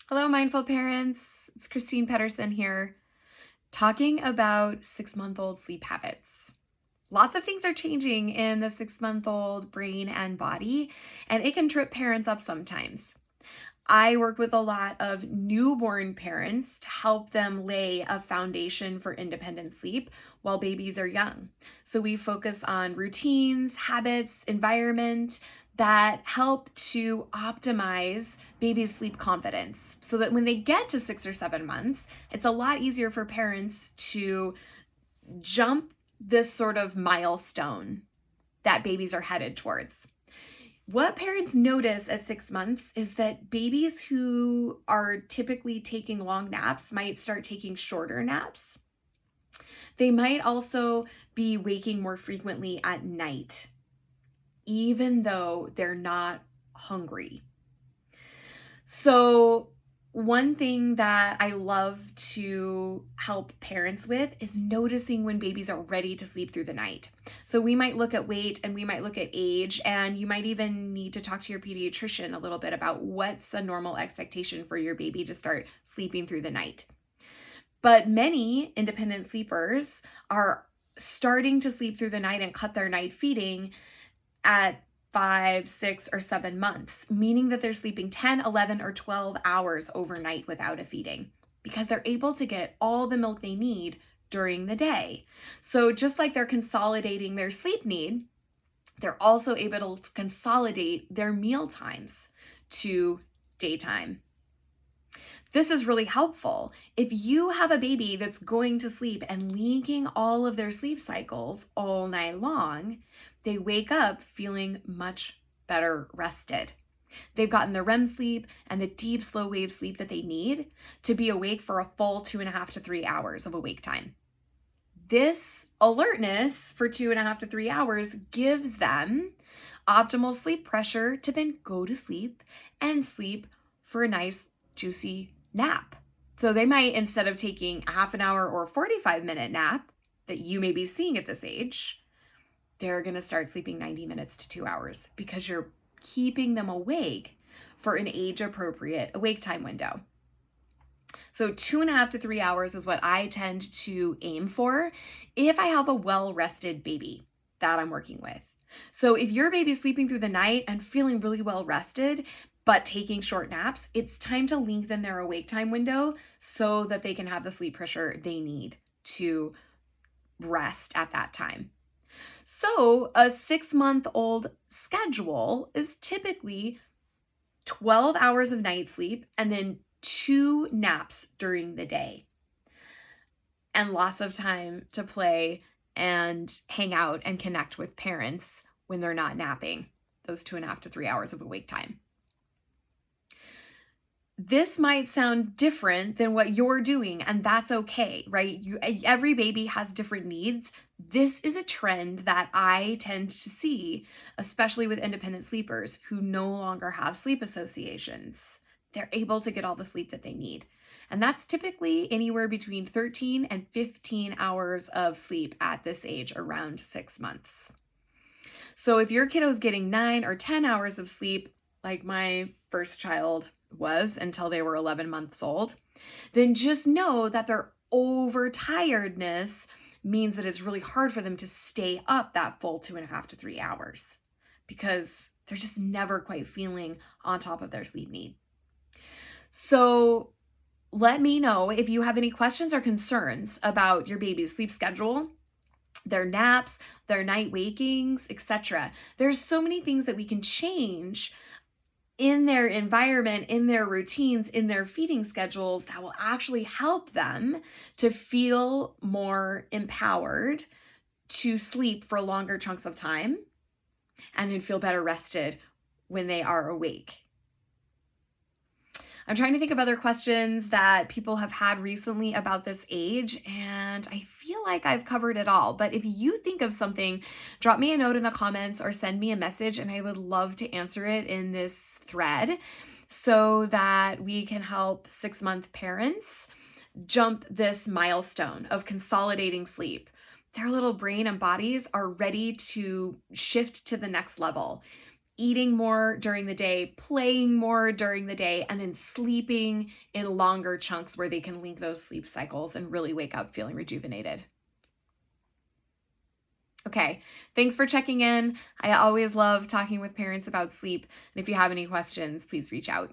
Hello, mindful parents. It's Christine Pedersen here, talking about 6-month-old sleep habits. Lots of things are changing in the 6-month-old brain and body, and it can trip parents up sometimes. I work with a lot of newborn parents to help them lay a foundation for independent sleep while babies are young. So we focus on routines, habits, environment that help to optimize baby's sleep confidence so that when they get to 6 or 7 months, it's a lot easier for parents to jump this sort of milestone that babies are headed towards. What parents notice at 6 months is that babies who are typically taking long naps might start taking shorter naps. They might also be waking more frequently at night, even though they're not hungry. So, one thing that I love to help parents with is noticing when babies are ready to sleep through the night. So, we might look at weight and we might look at age, and you might even need to talk to your pediatrician a little bit about what's a normal expectation for your baby to start sleeping through the night. But many independent sleepers are starting to sleep through the night and cut their night feeding at 5, 6, or 7 months, meaning that they're sleeping 10, 11, or 12 hours overnight without a feeding because they're able to get all the milk they need during the day. So just like they're consolidating their sleep need, they're also able to consolidate their meal times to daytime. This is really helpful. If you have a baby that's going to sleep and leaking all of their sleep cycles all night long, they wake up feeling much better rested. They've gotten the REM sleep and the deep, slow wave sleep that they need to be awake for a full 2.5 to 3 hours of awake time. This alertness for 2.5 to 3 hours gives them optimal sleep pressure to then go to sleep and sleep for a nice, juicy nap. So they might, instead of taking a half an hour or a 45-minute nap that you may be seeing at this age, they're going to start sleeping 90 minutes to 2 hours because you're keeping them awake for an age-appropriate awake time window. So 2.5 to 3 hours is what I tend to aim for if I have a well-rested baby that I'm working with. So if your baby's sleeping through the night and feeling really well rested, but taking short naps, it's time to lengthen their awake time window so that they can have the sleep pressure they need to rest at that time. So a 6-month-old schedule is typically 12 hours of night sleep and then 2 naps during the day, and lots of time to play and hang out and connect with parents when they're not napping, those 2.5 to 3 hours of awake time. This might sound different than what you're doing, and that's okay, right? Every baby has different needs. This is a trend that I tend to see, especially with independent sleepers who no longer have sleep associations. They're able to get all the sleep that they need. And that's typically anywhere between 13 and 15 hours of sleep at this age, around 6 months. So if your kiddo's getting 9 or 10 hours of sleep, like my first child was until they were 11 months old, then just know that their overtiredness means that it's really hard for them to stay up that full 2.5 to 3 hours because they're just never quite feeling on top of their sleep need. So let me know if you have any questions or concerns about your baby's sleep schedule, their naps, their night wakings, etc. There's so many things that we can change in their environment, in their routines, in their feeding schedules that will actually help them to feel more empowered to sleep for longer chunks of time and then feel better rested when they are awake. I'm trying to think of other questions that people have had recently about this age, and I feel like I've covered it all. But if you think of something, drop me a note in the comments or send me a message, and I would love to answer it in this thread so that we can help 6-month parents jump this milestone of consolidating sleep. Their little brain and bodies are ready to shift to the next level. eating more during the day, playing more during the day, and then sleeping in longer chunks where they can link those sleep cycles and really wake up feeling rejuvenated. Okay, thanks for checking in. I always love talking with parents about sleep. And if you have any questions, please reach out.